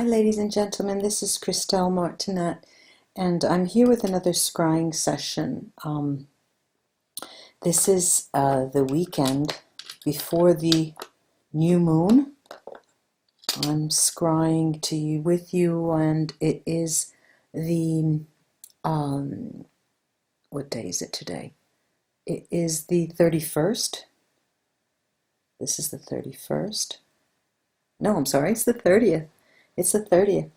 ladies and gentlemen, this is Christelle Martinette, and I'm here with another scrying session. This is the weekend before the new moon. I'm scrying to you with you, and it is the, what day is it today? It is the 31st. This is the 31st. No, I'm sorry, it's the 30th. It's the 30th.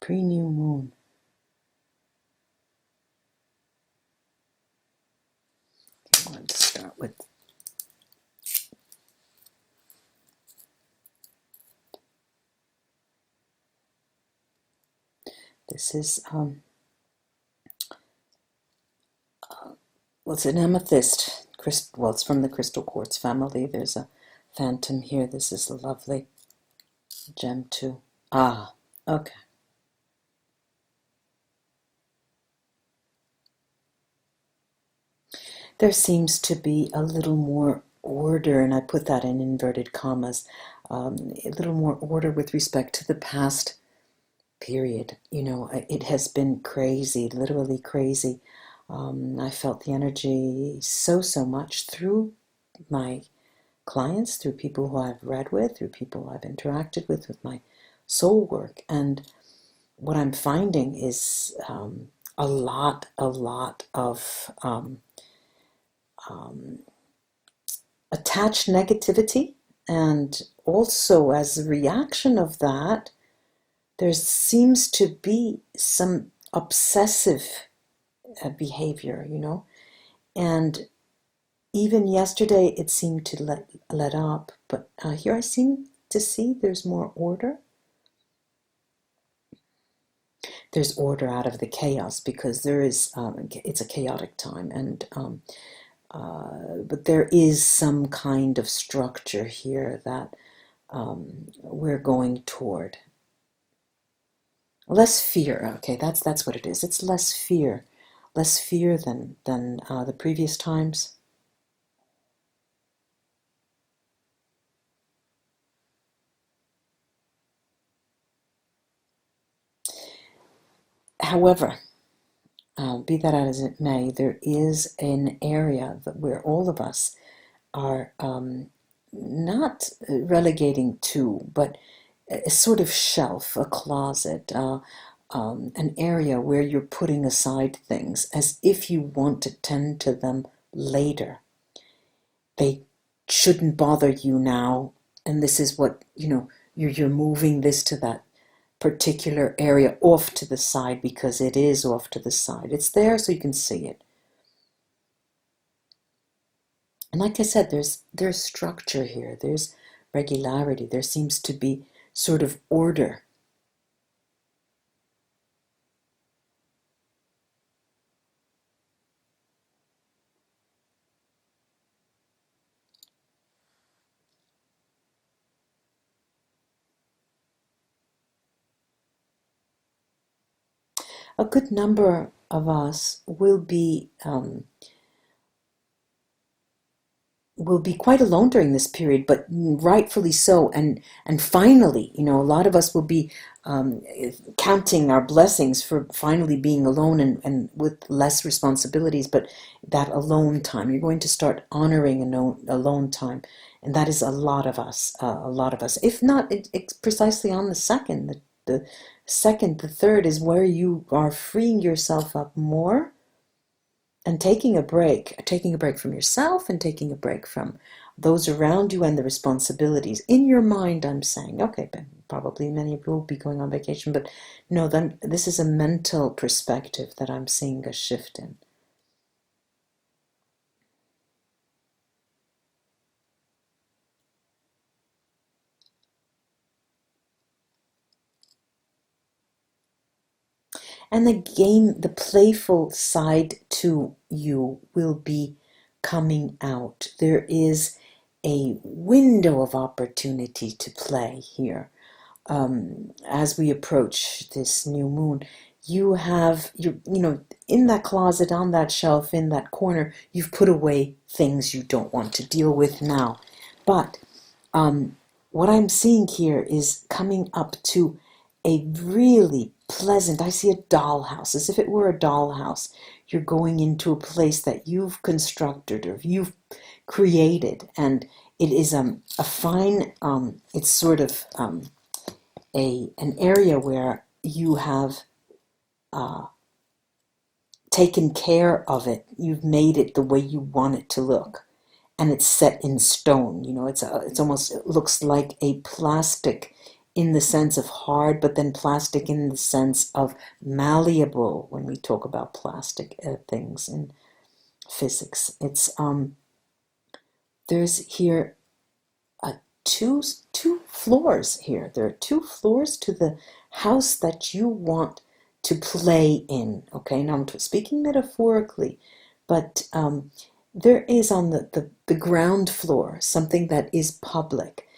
Pre-new moon. Okay, I'm going to start with this is well, it's an amethyst. Well, it's from the crystal quartz family. There's a phantom here. This is a lovely gem too. Ah, okay. There seems to be a little more order, and I put that in inverted commas, a little more order with respect to the past period. You know, it has been crazy, literally crazy. I felt the energy so much through my clients, through people who I've read with, through people I've interacted with my soul work. And what I'm finding is a lot of attached negativity. And also, as a reaction of that, there seems to be some obsessive behavior, you know. And even yesterday it seemed to let up, but here I seem to see there's more order. There's order out of the chaos, because there is, it's a chaotic time, and but there is some kind of structure here that we're going toward. Less fear. Okay, that's what it is. It's less fear than the previous times. However, be that as it may, there is an area where all of us are not relegating to, but a sort of shelf, a closet, an area where you're putting aside things as if you want to tend to them later. They shouldn't bother you now, and this is what, you know, you're moving this to that particular area off to the side, because it is off to the side. It's there so you can see it. And like I said, there's structure here. There's regularity. There seems to be sort of order. A good number of us will be quite alone during this period, but rightfully so. And finally, you know, a lot of us will be counting our blessings for finally being alone and with less responsibilities. But that alone time, you're going to start honoring alone time, and that is a lot of us. A lot of us, if not it's precisely on the second. The second, the third is where you are freeing yourself up more and taking a break from yourself, and taking a break from those around you and the responsibilities. In your mind, I'm saying, okay, probably many of you will be going on vacation, but no, then this is a mental perspective that I'm seeing a shift in. And the playful side to you will be coming out. There is a window of opportunity to play here. As we approach this new moon, You have in that closet, on that shelf, in that corner, you've put away things you don't want to deal with now. But what I'm seeing here is coming up to a really pleasant, I see a dollhouse, as if it were a dollhouse. You're going into a place that you've constructed or you've created, and it is a fine, it's sort of an area where you have taken care of it. You've made it the way you want it to look, and it's set in stone. It's almost, it looks like a plastic in the sense of hard, but then plastic in the sense of malleable. When we talk about plastic things in physics, it's there's here two floors here. There are two floors to the house that you want to play in. Okay, now I'm speaking metaphorically, but there is on the ground floor something that is public.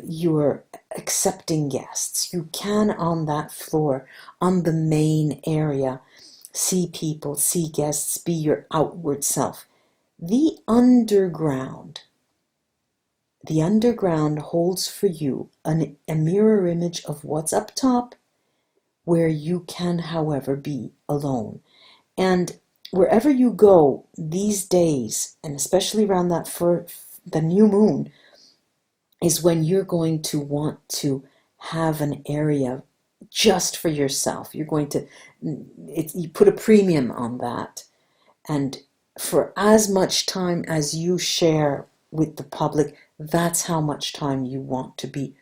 You're accepting guests. You can, on that floor, on the main area, see people, see guests, be your outward self. The underground holds for you a mirror image of what's up top, where you can, however, be alone. And wherever you go these days, and especially around that for the new moon, is when you're going to want to have an area just for yourself. You're going to, you put a premium on that. And for as much time as you share with the public, that's how much time you want to be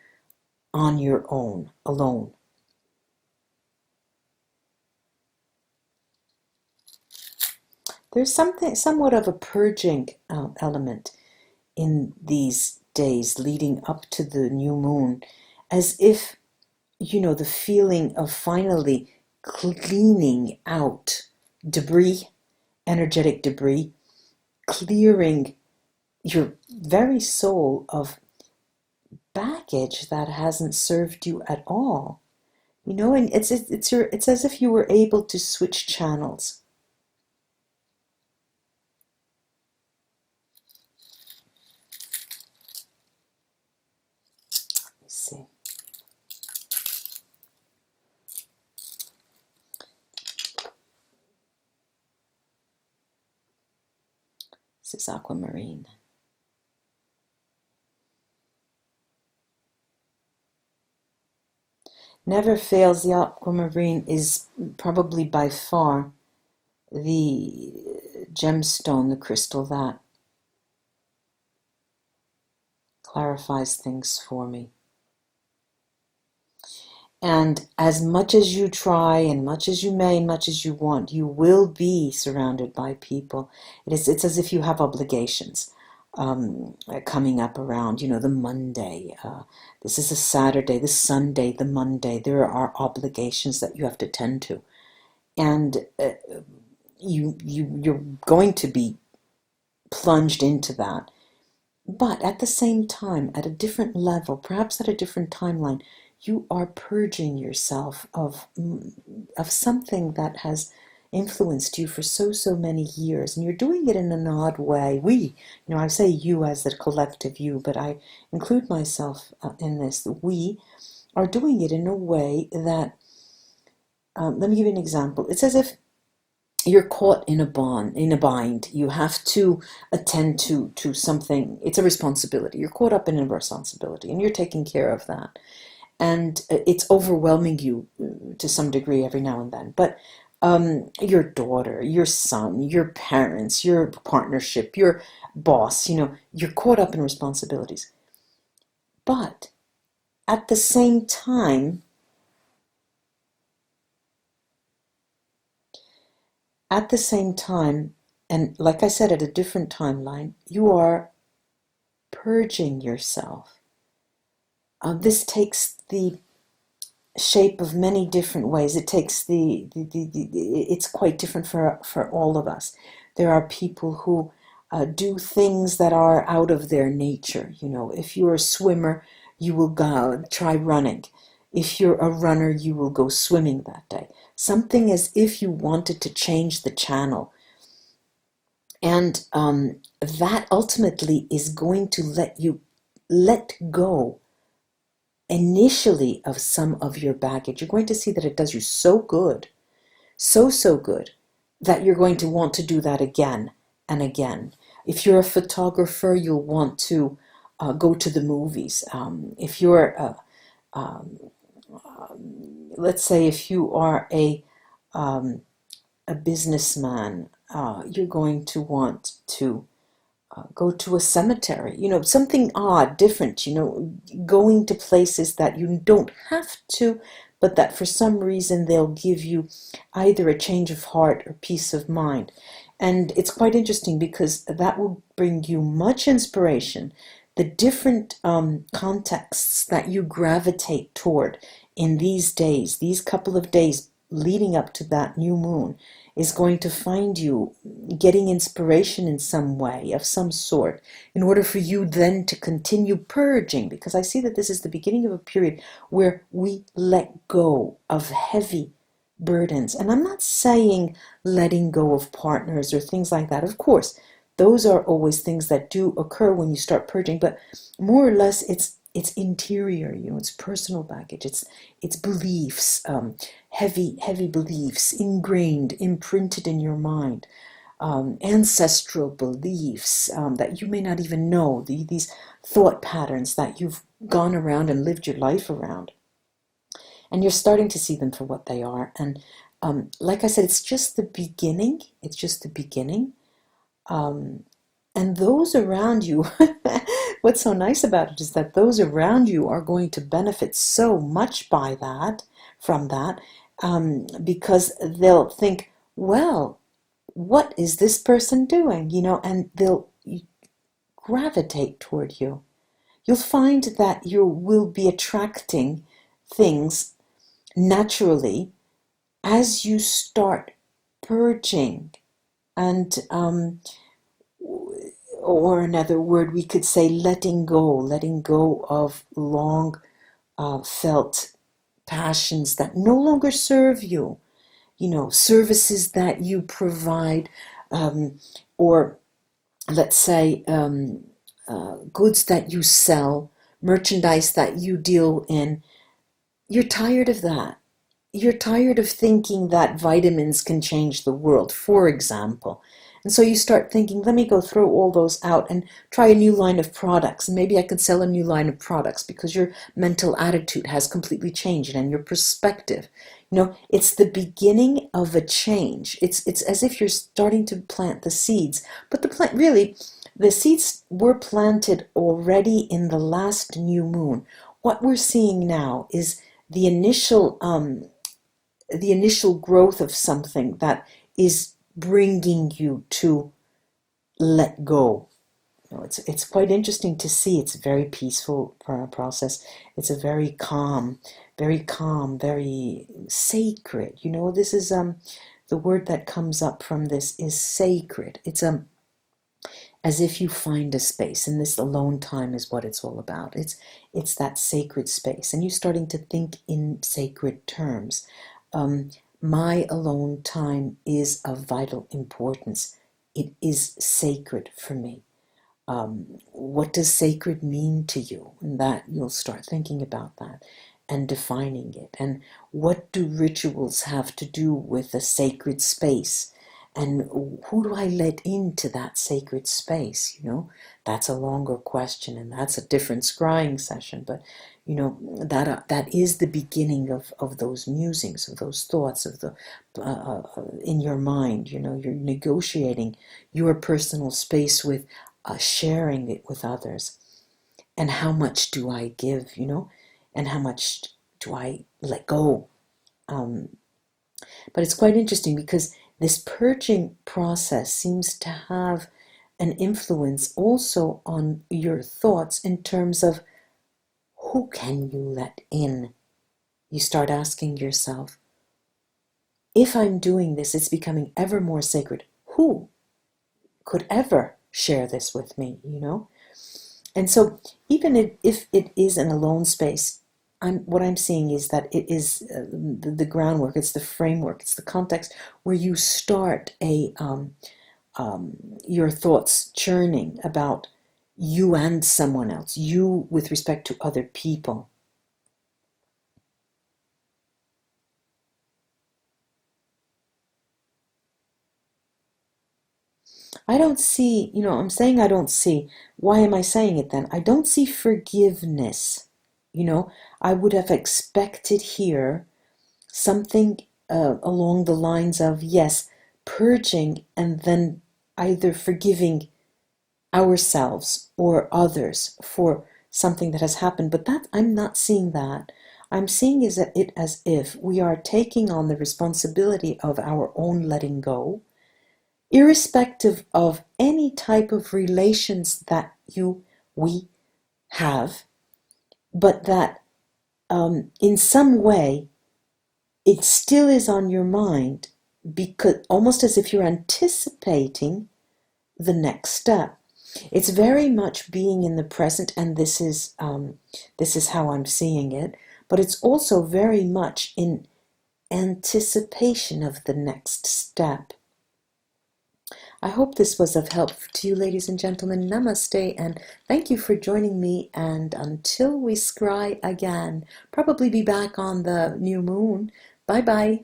on your own, alone. There's somewhat of a purging element in these days leading up to the new moon, as if, the feeling of finally cleaning out debris, energetic debris, clearing your very soul of baggage that hasn't served you at all. And it's as if you were able to switch channels. Let's see. This is aquamarine. Never fails, the aquamarine is probably by far the gemstone, the crystal that clarifies things for me. And as much as you try, and much as you may, and much as you want, you will be surrounded by people. It's as if you have obligations coming up around, the Monday. This is a Saturday, the Sunday, the Monday. There are obligations that you have to tend to. And you're going to be plunged into that. But at the same time, at a different level, perhaps at a different timeline, you are purging yourself of something that has influenced you for so many years, and you're doing it in an odd way. I say you as the collective you, but I include myself in this. We are doing it in a way that, let me give you an example. It's as if you're caught in a bind. You have to attend to something. It's a responsibility. You're caught up in a responsibility, and you're taking care of that. And it's overwhelming you to some degree every now and then. But your daughter, your son, your parents, your partnership, your boss, you're caught up in responsibilities. But at the same time, and like I said, at a different timeline, you are purging yourself. This takes the shape of many different ways. It takes it's quite different for all of us. There are people who do things that are out of their nature. If you're a swimmer, you will go try running. If you're a runner, you will go swimming that day. something as if you wanted to change the channel. And that ultimately is going to let you let go initially of some of your baggage. You're going to see that it does you so good, so good, that you're going to want to do that again and again. If you're a photographer, you'll want to go to the movies. If you're, let's say, if you are a businessman, you're going to want to go to a cemetery, something odd, different, going to places that you don't have to, but that for some reason they'll give you either a change of heart or peace of mind. And it's quite interesting because that will bring you much inspiration. The different contexts that you gravitate toward in these days, these couple of days leading up to that new moon, is going to find you getting inspiration in some way, of some sort, in order for you then to continue purging. Because I see that this is the beginning of a period where we let go of heavy burdens. And I'm not saying letting go of partners or things like that. Of course, those are always things that do occur when you start purging, but more or less it's interior, it's personal baggage, it's beliefs, heavy beliefs, ingrained, imprinted in your mind, ancestral beliefs that you may not even know, these thought patterns that you've gone around and lived your life around. And you're starting to see them for what they are. And like I said, it's just the beginning. It's just the beginning. And those around you, what's so nice about it is that those around you are going to benefit so much from that, because they'll think, well, what is this person doing? And they'll gravitate toward you. You'll find that you will be attracting things naturally as you start purging. And or another word we could say, letting go of long felt passions that no longer serve you, services that you provide, or let's say goods that you sell, merchandise that you deal in. You're tired of that. You're tired of thinking that vitamins can change the world, for example. And so you start thinking, let me go throw all those out and try a new line of products. And maybe I could sell a new line of products because your mental attitude has completely changed and your perspective. It's the beginning of a change. It's as if you're starting to plant the seeds. But the seeds were planted already in the last new moon. What we're seeing now is the initial growth of something that is bringing you to let go. It's quite interesting to see. It's a very peaceful process. It's a very calm, very sacred. This is the word that comes up from this is sacred. It's as if you find a space, and this alone time is what it's all about. It's that sacred space, and you're starting to think in sacred terms. My alone time is of vital importance. It is sacred for me. What does sacred mean to you? And that you'll start thinking about that and defining it. And what do rituals have to do with a sacred space? And who do I let into that sacred space? That's a longer question, and that's a different scrying session. But that is the beginning of those musings, of those thoughts, of the in your mind. You're negotiating your personal space with sharing it with others. And how much do I give? And how much do I let go? But it's quite interesting because this purging process seems to have an influence also on your thoughts in terms of who can you let in? You start asking yourself, if I'm doing this, it's becoming ever more sacred. Who could ever share this with me, And so even if it is an alone space, what I'm seeing is that it is the groundwork, it's the framework, it's the context where you start your thoughts churning about you and someone else, you with respect to other people. I don't see, I'm saying I don't see. Why am I saying it then? I don't see forgiveness. You know, I would have expected here something along the lines of, yes, purging and then either forgiving ourselves or others for something that has happened. But that I'm not seeing that. I'm seeing it as if we are taking on the responsibility of our own letting go, irrespective of any type of relations that we have, but that in some way it still is on your mind, because almost as if you're anticipating the next step. It's very much being in the present, and this is how I'm seeing it. But it's also very much in anticipation of the next step. I hope this was of help to you, ladies and gentlemen. Namaste, and thank you for joining me. And until we scry again, probably be back on the new moon. Bye bye.